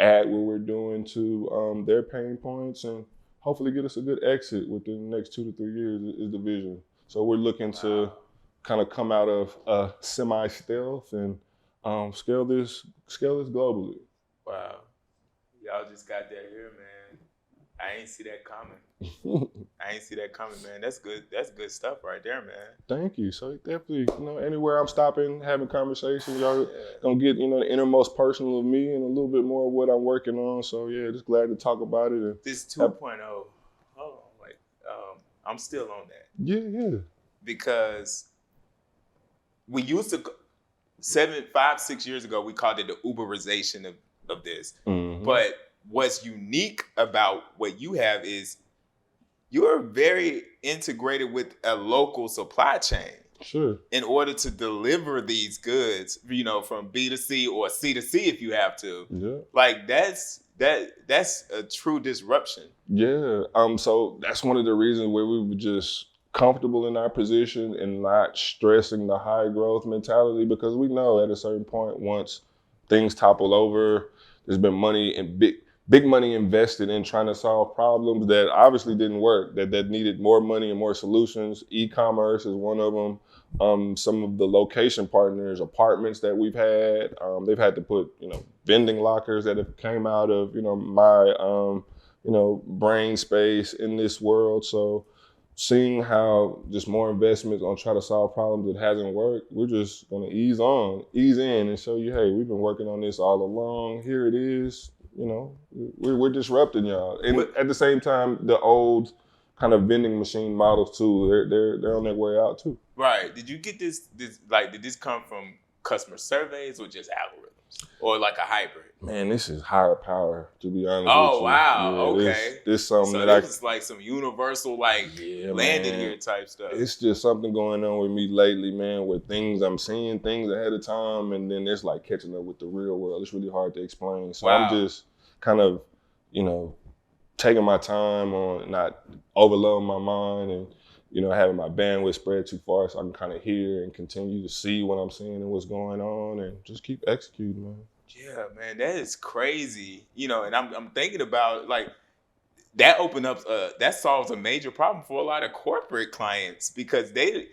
add what we're doing to their pain points and hopefully get us a good exit within the next 2 to 3 years is the vision. So we're looking to kind of come out of semi-stealth and scale this globally. Wow. Y'all just got that here, man. I ain't see that coming. Man. That's good. That's good stuff right there, man. Thank you. So definitely, anywhere I'm stopping, having conversations, y'all gonna get, the innermost personal of me and a little bit more of what I'm working on. So yeah, just glad to talk about it. And this 2.0, hold on, I'm still on that. Yeah. Because we used to 5-6 years ago, we called it the Uberization of this. Mm-hmm. But what's unique about what you have is you're very integrated with a local supply chain. Sure. In order to deliver these goods, from B to C or C to C if you have to. Yeah. Like that's a true disruption. Yeah. So that's one of the reasons where we were just comfortable in our position and not stressing the high growth mentality, because we know at a certain point, once things topple over, there's been money and big money invested in trying to solve problems that obviously didn't work, that needed more money and more solutions. E-commerce is one of them. Some of the location partners, apartments that we've had, they've had to put, vending lockers that have came out of, my, brain space in this world. So seeing how just more investments on try to solve problems that hasn't worked, we're just gonna ease in and show you, hey, we've been working on this all along. Here it is. We're disrupting y'all. And at the same time, the old kind of vending machine models too, they're on their way out too. Right. Did you get this did this come from customer surveys or just algorithms? Or like a hybrid? Man, this is higher power, to be honest with you. Oh, wow. Yeah, okay. This something so that this is like some universal, landed here type stuff. It's just something going on with me lately, man, where I'm seeing things ahead of time, and then it's like catching up with the real world. It's really hard to explain. So I'm just kind of, taking my time on not overloading my mind and, having my bandwidth spread too far so I can kind of hear and continue to see what I'm seeing and what's going on and just keep executing, man. Yeah, man, that is crazy. And I'm thinking about that that solves a major problem for a lot of corporate clients, because they're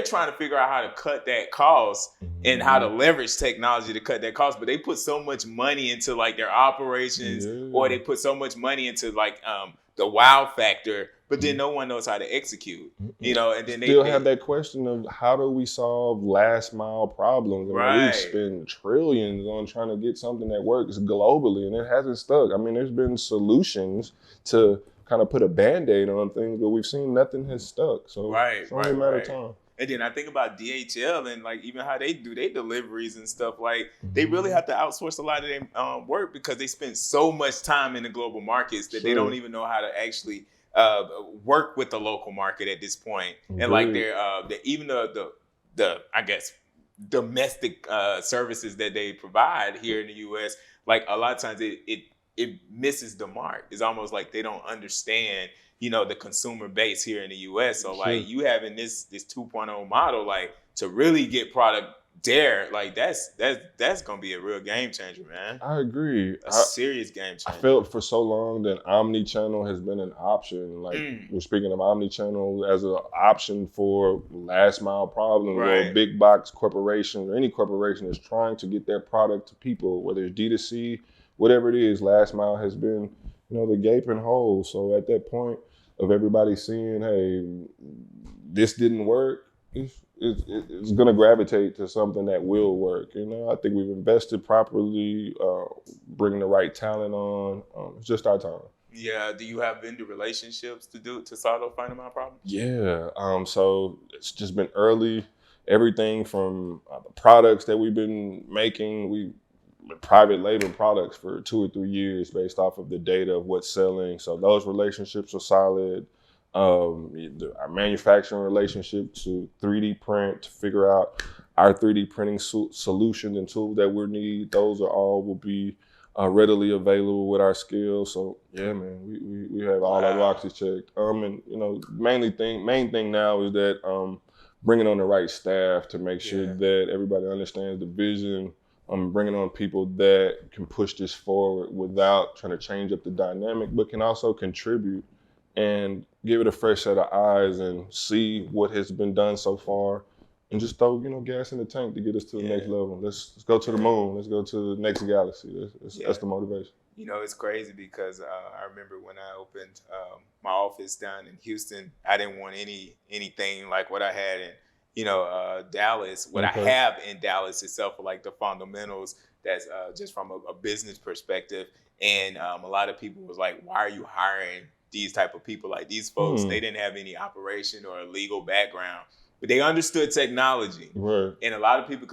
trying to figure out how to cut that cost and how to leverage technology to cut that cost, but they put so much money into their operations, or they put so much money into the wow factor, but then no one knows how to execute, and then they have that question of how do we solve last mile problems? We spend trillions on trying to get something that works globally, and it hasn't stuck. There's been solutions to kind of put a Band-Aid on things, but we've seen nothing has stuck. So it's only a matter of time. And then I think about DHL and even how they do their deliveries and stuff. They really have to outsource a lot of their work, because they spend so much time in the global markets that they don't even know how to actually work with the local market at this point. And even the I guess domestic services that they provide here in the U.S., a lot of times it misses the mark. It's almost like they don't understand the consumer base here in the U.S. So you having this 2.0 model, to really get product there, that's gonna be a real game changer, man. I agree. A serious game changer. I felt for so long that omni-channel has been an option. We're speaking of omni-channel as an option for last mile problems, or big box corporations, or any corporation is trying to get their product to people, whether it's D2C, whatever it is. Last mile has been, the gaping hole. So at that point of everybody seeing, hey, this didn't work, it's going to gravitate to something that will work. I think we've invested properly, bringing the right talent on. It's just our time. Yeah. Do you have vendor relationships to solve those final mile problems? Yeah. So it's just been early. Everything from the products that we've been making, private label products for 2 or 3 years based off of the data of what's selling. So those relationships are solid. Our manufacturing relationship to 3D print, to figure out our 3D printing solutions and tools that we need. Those will be readily available with our skills. So yeah, man, we have all our boxes checked. And main thing now is that bringing on the right staff to make sure that everybody understands the vision. Bringing on people that can push this forward without trying to change up the dynamic, but can also contribute and give it a fresh set of eyes and see what has been done so far, and just throw gas in the tank to get us to the next level. Let's go to the moon. Let's go to the next galaxy. That's the motivation. It's crazy because I remember when I opened my office down in Houston, I didn't want anything like what I had in Dallas. What I have in Dallas itself are like the fundamentals. That's just from a business perspective. And a lot of people was like, why are you hiring these type of people? Like these folks, they didn't have any operation or legal background, but they understood technology. Right. And a lot of people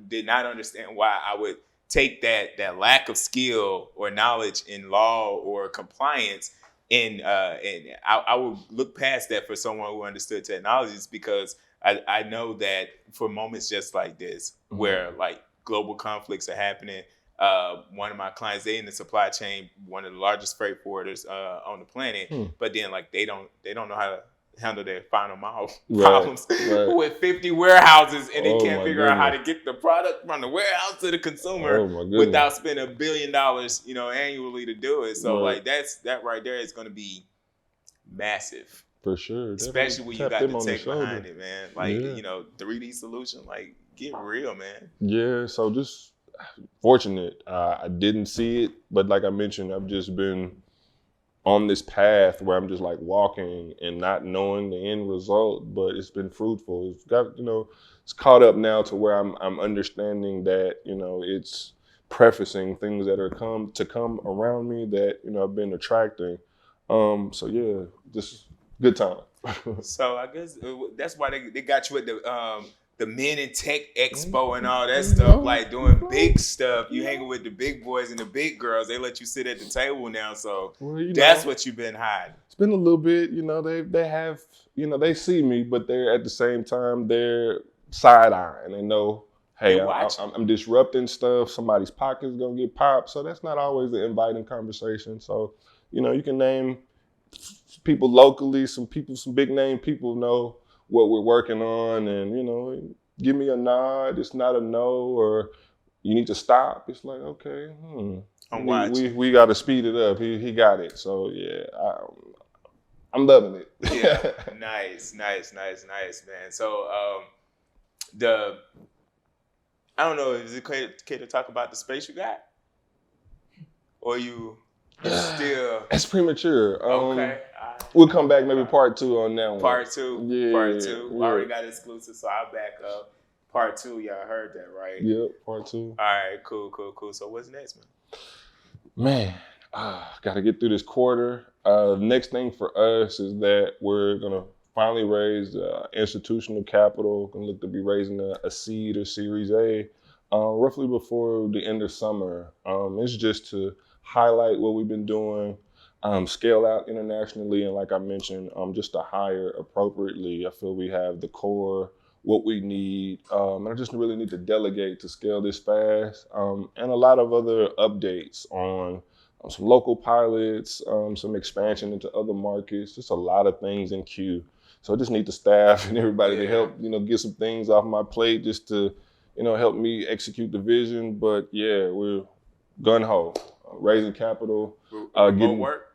did not understand why I would take that lack of skill or knowledge in law or compliance and I would look past that for someone who understood technologies, because I know that for moments just like this, where like global conflicts are happening. One of my clients, they in the supply chain, one of the largest freight forwarders on the planet, but then like they don't know how to handle their final mile problems with 50 warehouses, and they can't figure out how to get the product from the warehouse to the consumer without spending $1 billion, annually to do it. So like that right there is going to be massive. For sure. Especially when you got the tech behind it, man. Like, 3D solution, like get real, man. Yeah, so just fortunate. I didn't see it, but like I mentioned, I've just been on this path where I'm just like walking and not knowing the end result, but it's been fruitful. It's got, it's caught up now to where I'm understanding that, it's prefacing things that are come around me that, I've been attracting. So yeah, just good time. So I guess that's why they got you at the Men in Tech Expo and all that stuff, like doing big stuff. You hanging with the big boys and the big girls. They let you sit at the table now, so that's what you've been hiding. It's been a little bit, they have, they see me, but they're at the same time, they're side-eyeing. They know, hey, I'm disrupting stuff. Somebody's pocket's going to get popped. So that's not always an inviting conversation. So, you can name people locally, some big name people know what we're working on, and give me a nod. It's not a no, or you need to stop. It's like, okay, we got to speed it up. He got it. So yeah, I'm loving it. Yeah, nice, man. So I don't know, is it okay to talk about the space you got, or you still? It's premature. Okay. We'll come back maybe part 2 on that one. Part 2. Yeah. Part 2. Yeah. Already got exclusive, so I'll back up. Part 2, y'all heard that, right? Yep, part 2. All right, cool. So what's next, man? Got to get through this quarter. Next thing for us is that we're going to finally raise institutional capital. Going to look to be raising a seed or Series A roughly before the end of summer. It's just to highlight what we've been doing, scale out internationally, and like I mentioned, just to hire appropriately. I feel we have the core, what we need, and I just really need to delegate to scale this fast, and a lot of other updates on some local pilots, some expansion into other markets, just a lot of things in queue. So I just need the staff and everybody to help, get some things off my plate just to, help me execute the vision. But yeah, we're gun-ho. Raising capital, more work.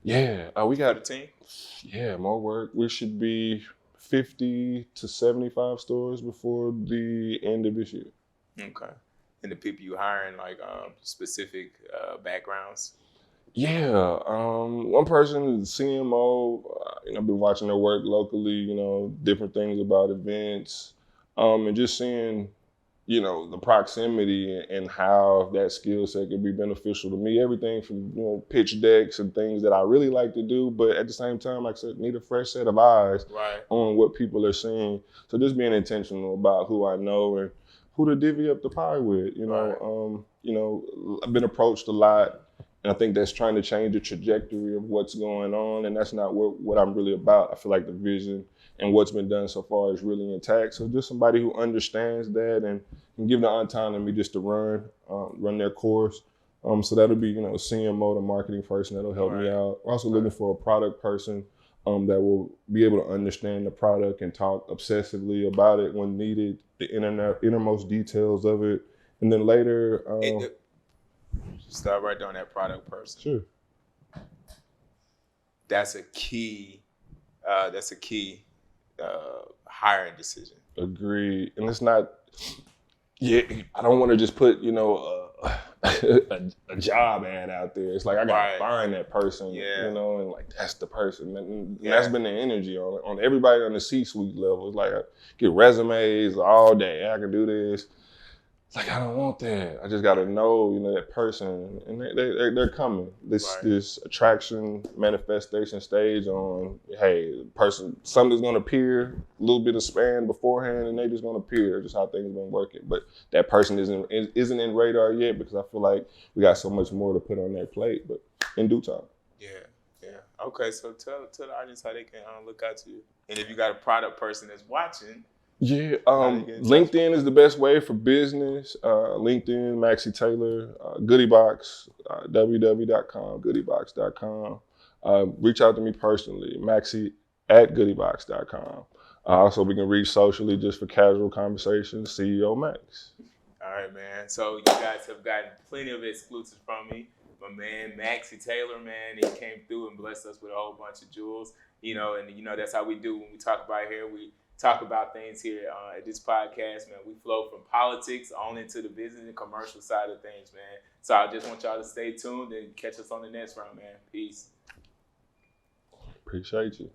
Yeah, we got a team. Yeah, more work. We should be 50 to 75 stores before the end of this year. Okay, and the people you hiring, like specific backgrounds. Yeah, one person is CMO. I've been watching their work locally. Different things about events, and just seeing. The proximity and how that skill set could be beneficial to me. Everything from, pitch decks and things that I really like to do, but at the same time, like I said, need a fresh set of eyes on what people are seeing. So just being intentional about who I know and who to divvy up the pie with. I've been approached a lot, and I think that's trying to change the trajectory of what's going on, and that's not what I'm really about. I feel like the vision and what's been done so far is really intact. So just somebody who understands that and can give the autonomy just to run their course. So that'll be, CMO, the marketing person that'll help me out. We're also looking for a product person that will be able to understand the product and talk obsessively about it when needed, the innermost details of it. And then later... Start right there on that product person. Sure. that's a key. Hiring decision. Agreed. And it's not. Yeah, I don't want to just put a job ad out there. It's like I gotta find that person, and like that's the person. And that's been the energy on everybody on the C-suite level. It's like I get resumes all day. I can do this. It's like I don't want that. I just gotta know, that person, and they're coming. This attraction manifestation stage on, hey, the person, something's gonna appear, a little bit of span beforehand, and they just gonna appear. Just how things been working. But that person isn't in radar yet because I feel like we got so much more to put on their plate. But in due time. Yeah. Okay, so tell the audience how they can look out to you, and if you got a product person that's watching. Yeah, LinkedIn is the best way for business. LinkedIn, Maxie Taylor, Goodiebox, www.com, goodiebox.com. Reach out to me personally, Maxie@goodiebox.com. Also, we can reach socially just for casual conversations, CEO Max. All right, man. So you guys have gotten plenty of exclusives from me. My man, Maxie Taylor, man, he came through and blessed us with a whole bunch of jewels. And that's how we do when we talk about here. We talk about things here at this podcast, man. We flow from politics on into the business and commercial side of things, man. So I just want y'all to stay tuned and catch us on the next round, man. Peace. Appreciate you.